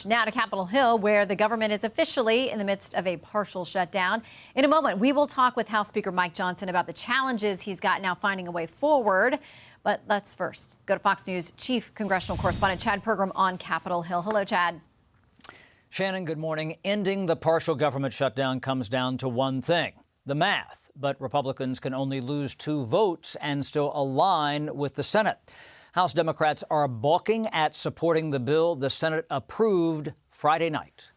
much. Now to Capitol Hill, where the government is officially in the midst of a partial shutdown. In a moment, we will talk with House Speaker Mike Johnson about the challenges he's got now finding a way forward. But let's first go to Fox News Chief Congressional Correspondent Chad Pergram on Capitol Hill. Hello, Chad. Shannon, good morning. Ending the partial government shutdown comes down to one thing, the math. But Republicans can only lose 2 votes and still align with the Senate. House Democrats are balking at supporting the bill the Senate approved Friday night.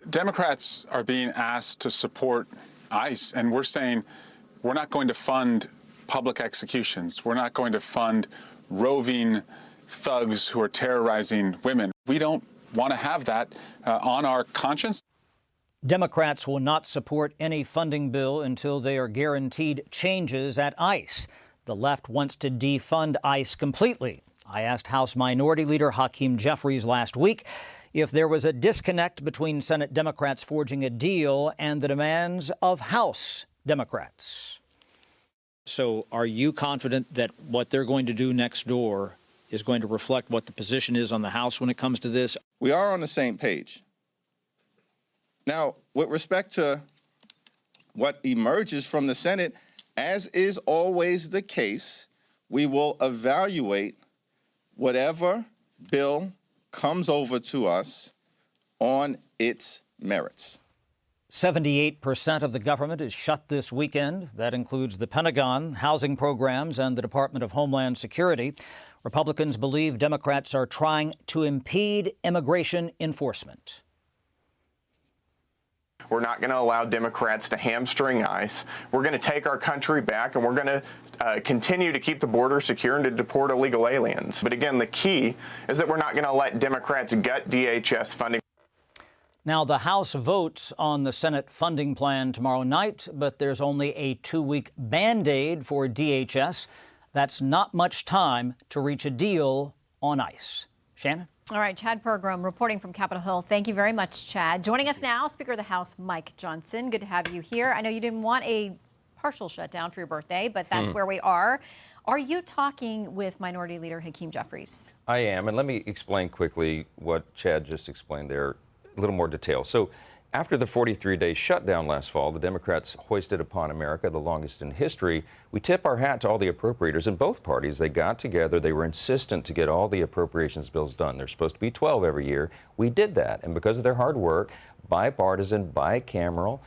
Democrats are being asked to support ICE, and we're saying we're not going to fund public executions. We're not going to fund roving thugs who are terrorizing women. We don't want to have that on our conscience. Democrats will not support any funding bill until they are guaranteed changes at ICE. The left wants to defund ICE completely. I asked House Minority Leader Hakeem Jeffries last week if there was a disconnect between Senate Democrats forging a deal and the demands of House Democrats. So are you confident that what they're going to do next door is going to reflect what the position is on the House when it comes to this? We are on the same page. Now, with respect to what emerges from the Senate, as is always the case, we will evaluate whatever bill comes over to us on its merits. 78% of the government is shut this weekend. That includes the Pentagon, housing programs, and the Department of Homeland Security. Republicans believe Democrats are trying to impede immigration enforcement. We're not going to allow Democrats to hamstring ICE. We're going to take our country back, and we're going to continue to keep the border secure and to deport illegal aliens. But again, the key is that we're not going to let Democrats gut DHS funding. Now, the House votes on the Senate funding plan tomorrow night, but there's only a 2-week Band-Aid for DHS. That's not much time to reach a deal on ICE. Shannon? All right, Chad Pergram reporting from Capitol Hill. Thank you very much, Chad. Joining us now, Speaker of the House Mike Johnson. Good to have you here. I know you didn't want a partial shutdown for your birthday, but that's where we are. Are you talking with Minority Leader Hakeem Jeffries? I am, and let me explain quickly what Chad just explained there, a little more detail. So after the 43-day shutdown last fall, the Democrats hoisted upon America the longest in history. We tip our hat to all the appropriators in both parties. They got together. They were insistent to get all the appropriations bills done. There's supposed to be 12 every year. We did that. And because of their hard work, bipartisan, bicameral,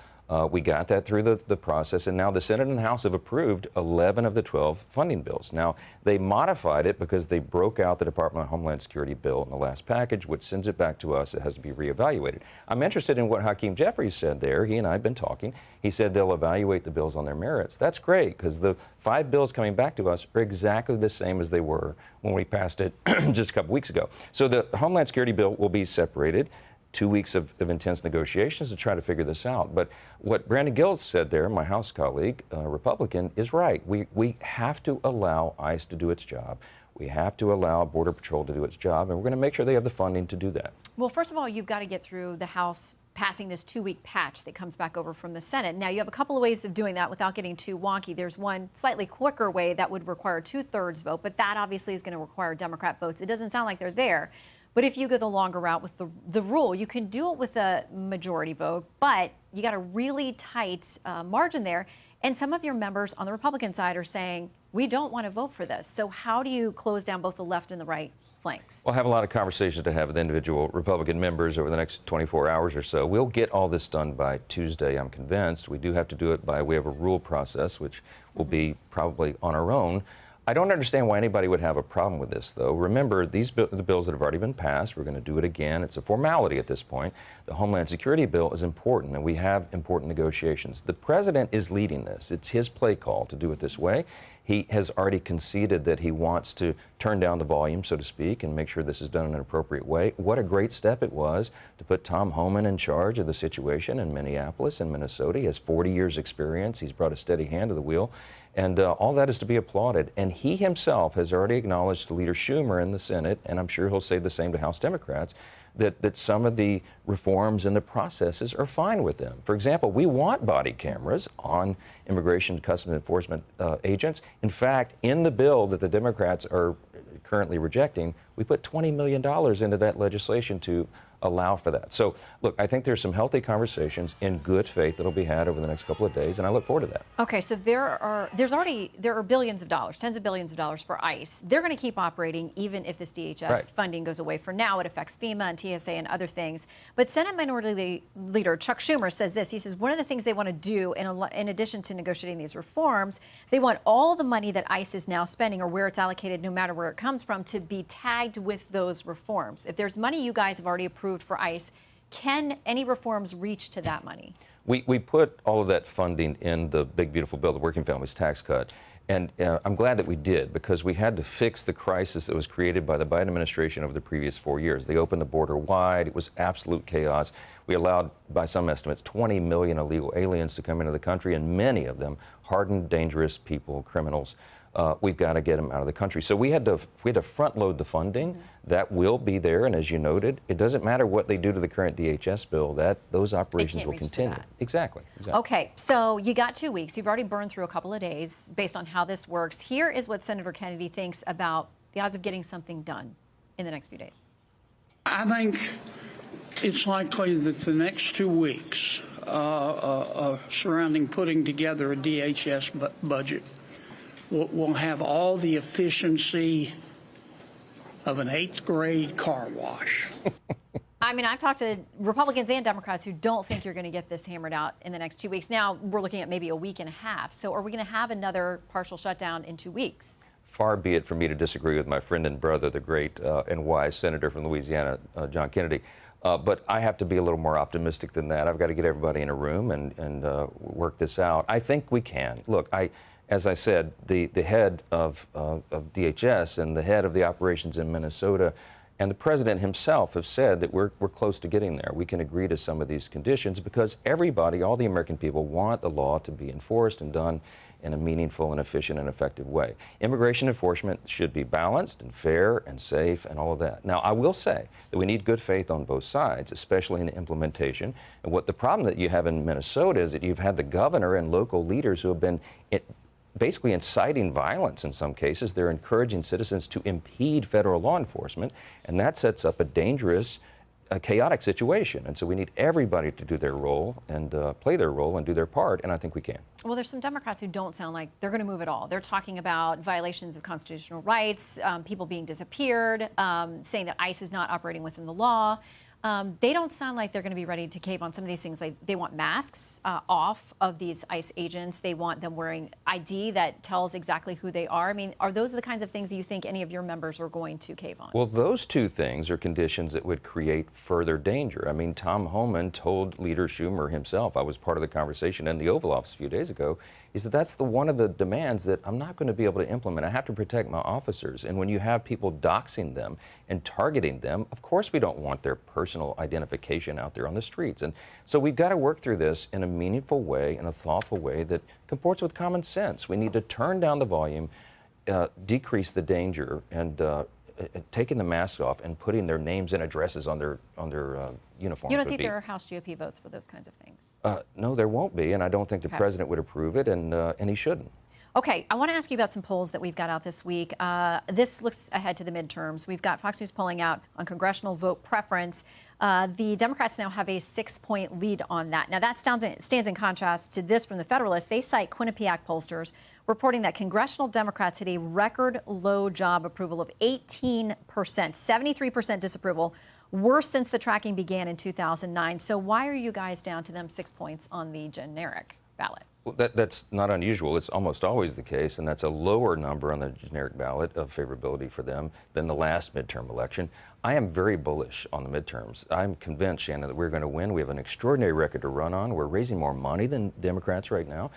we got that through the process, and now the Senate and the House have approved 11 of the 12 funding bills. Now, they modified it because they broke out the Department of Homeland Security bill in the last package, which sends it back to us. It has to be reevaluated. I'm interested in what Hakeem Jeffries said there. He and I have been talking. He said they'll evaluate the bills on their merits. That's great, because the 5 bills coming back to us are exactly the same as they were when we passed it just a couple weeks ago. So the Homeland Security bill will be separated. 2 weeks of intense negotiations to try to figure this out. But what Brandon Gill said there, my House colleague, Republican, is right. We have to allow ICE to do its job. We have to allow Border Patrol to do its job, and we're going to make sure they have the funding to do that. Well, first of all, you've got to get through the House passing this 2-week patch that comes back over from the Senate. Now, you have a couple of ways of doing that without getting too wonky. There's one slightly quicker way that would require a 2/3 vote, but that obviously is going to require Democrat votes. It doesn't sound like they're there. But if you go the longer route with the rule, you can do it with a majority vote, but you got a really tight margin there. And some of your members on the Republican side are saying, we don't want to vote for this. So how do you close down both the left and the right flanks? We'll have a lot of conversations to have with individual Republican members over the next 24 hours or so. We'll get all this done by Tuesday, I'm convinced. We do have to do it by way of a rule process, which will be probably on our own. I don't understand why anybody would have a problem with this, though. Remember, the bills that have already been passed, we're going to do it again. It's a formality at this point. The Homeland Security bill is important, and we have important negotiations. The president is leading this. It's his play call to do it this way. He has already conceded that he wants to turn down the volume, so to speak, and make sure this is done in an appropriate way. What a great step it was to put Tom Homan in charge of the situation in Minneapolis and Minnesota. He has 40 years' experience. He's brought a steady hand to the wheel. And all that is to be applauded. And he himself has already acknowledged to Leader Schumer in the Senate, and I'm sure he'll say the same to House Democrats, that some of the reforms and the processes are fine with them. For example, we want body cameras on immigration and customs enforcement agents. In fact, in the bill that the Democrats are currently rejecting, We put $20 million into that legislation to allow for that. So, look, I think there's some healthy conversations in good faith that'll be had over the next couple of days, and I look forward to that. Okay, so there are billions of dollars, tens of billions of dollars for ICE. They're going to keep operating even if this DHS funding goes away. For now, it affects FEMA and TSA and other things. But Senate Minority Leader Chuck Schumer says this. He says one of the things they want to do, in addition to negotiating these reforms, they want all the money that ICE is now spending, or where it's allocated, no matter where it comes from, to be tagged with those reforms. If there's money you guys have already approved for ICE, can any reforms reach to that money? We put all of that funding in the big, beautiful bill, the Working Families Tax Cut. And I'm glad that we did, because we had to fix the crisis that was created by the Biden administration over the previous 4 years. They opened the border wide. It was absolute chaos. We allowed, by some estimates, 20 million illegal aliens to come into the country, and many of them hardened, dangerous people, criminals. We've got to get them out of the country. So we had to front load the funding. Mm-hmm. That will be there, and as you noted, it doesn't matter what they do to the current DHS bill, that those operations will continue. Exactly. Okay, so you got 2 weeks. You've already burned through a couple of days based on how this works. Here is what Senator Kennedy thinks about the odds of getting something done in the next few days. I think it's likely that the next 2 weeks surrounding putting together a DHS budget will have all the efficiency of an 8th grade car wash. I mean, I've talked to Republicans and Democrats who don't think you're going to get this hammered out in the next 2 weeks. Now, we're looking at maybe a week and a half. So are we going to have another partial shutdown in 2 weeks? Far be it from me to disagree with my friend and brother, the great and wise senator from Louisiana, John Kennedy. But I have to be a little more optimistic than that. I've got to get everybody in a room and work this out. I think we can. Look, as I said, the head of DHS and the head of the operations in Minnesota and the president himself have said that we're close to getting there. We can agree to some of these conditions because everybody, all the American people, want the law to be enforced and done in a meaningful and efficient and effective way. Immigration enforcement should be balanced and fair and safe and all of that. Now, I will say that we need good faith on both sides, especially in the implementation. And what the problem that you have in Minnesota is that you've had the governor and local leaders who have been basically inciting violence in some cases. They're encouraging citizens to impede federal law enforcement, and that sets up a dangerous, chaotic situation. And so we need everybody to do their role and play their role and do their part, and I think we can. Well, there's some Democrats who don't sound like they're going to move at all. They're talking about violations of constitutional rights, people being disappeared, saying that ICE is not operating within the law. They don't sound like they're going to be ready to cave on some of these things. They want masks off of these ICE agents. They want them wearing ID that tells exactly who they are. I mean, are those the kinds of things that you think any of your members are going to cave on? Well, those two things are conditions that would create further danger. I mean, Tom Homan told Leader Schumer himself, I was part of the conversation in the Oval Office a few days ago, he said that's one of the demands that I'm not going to be able to implement. I have to protect my officers. And when you have people doxing them and targeting them, of course we don't want their personal identification out there on the streets. And so we've got to work through this in a meaningful way, in a thoughtful way that comports with common sense. We need to turn down the volume, decrease the danger, and taking the mask off and putting their names and addresses on their uniforms. You don't think there are House GOP votes for those kinds of things? No, there won't be, and I don't think the president would approve it, and he shouldn't. Okay, I want to ask you about some polls that we've got out this week. This looks ahead to the midterms. We've got Fox News polling out on congressional vote preference. The Democrats now have a 6-point lead on that. Now, that stands in contrast to this from the Federalist. They cite Quinnipiac pollsters reporting that congressional Democrats hit a record low job approval of 18%, 73% disapproval, worse since the tracking began in 2009. So why are you guys down to them 6 points on the generic ballot? Well, that's not unusual. It's almost always the case, and that's a lower number on the generic ballot of favorability for them than the last midterm election. I am very bullish on the midterms. I'm convinced, Shannon, that we're going to win. We have an extraordinary record to run on. We're raising more money than Democrats right now.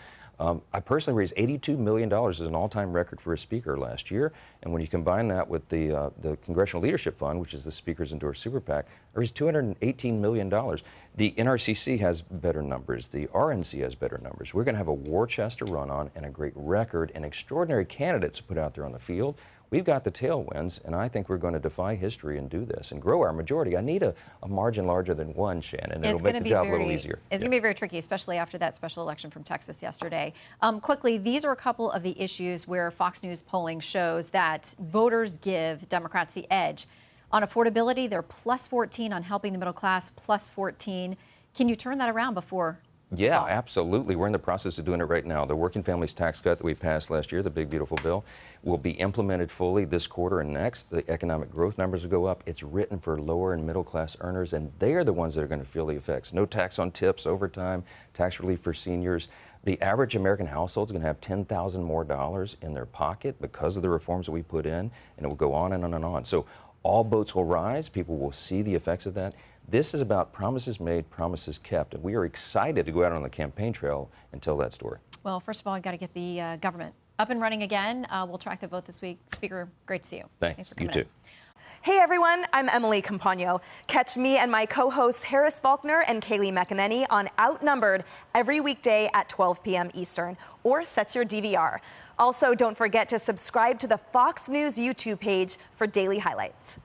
I personally raised $82 million as an all-time record for a speaker last year. And when you combine that with the Congressional Leadership Fund, which is the Speaker's endorsed super PAC, I raised $218 million. The NRCC has better numbers. The RNC has better numbers. We're going to have a war chest to run on and a great record and extraordinary candidates to put out there on the field. We've got the tailwinds, and I think we're going to defy history and do this and grow our majority. I need a margin larger than one, Shannon. It'll make the job a little easier. It's going to be very tricky, especially after that special election from Texas yesterday. Quickly, these are a couple of the issues where Fox News polling shows that voters give Democrats the edge. On affordability, they're plus 14. On helping the middle class, plus 14. Can you turn that around before? Yeah, absolutely. We're in the process of doing it right now. The Working Families Tax Cut that we passed last year, the big, beautiful bill, will be implemented fully this quarter and next. The economic growth numbers will go up. It's written for lower and middle class earners, and they are the ones that are going to feel the effects. No tax on tips, overtime, tax relief for seniors. The average American household is going to have $10,000 more in their pocket because of the reforms that we put in, and it will go on and on and on. So all boats will rise. People will see the effects of that. This is about promises made, promises kept, and we are excited to go out on the campaign trail and tell that story. Well, first of all, I've got to get the government up and running again. We'll track the vote this week. Speaker, great to see you. Thanks. For coming You too. in. Hey everyone, I'm Emily Campagno. Catch me and my co-hosts Harris Faulkner and Kaylee McEnany on Outnumbered every weekday at 12 p.m. Eastern, or set your DVR. Also, don't forget to subscribe to the Fox News YouTube page for daily highlights.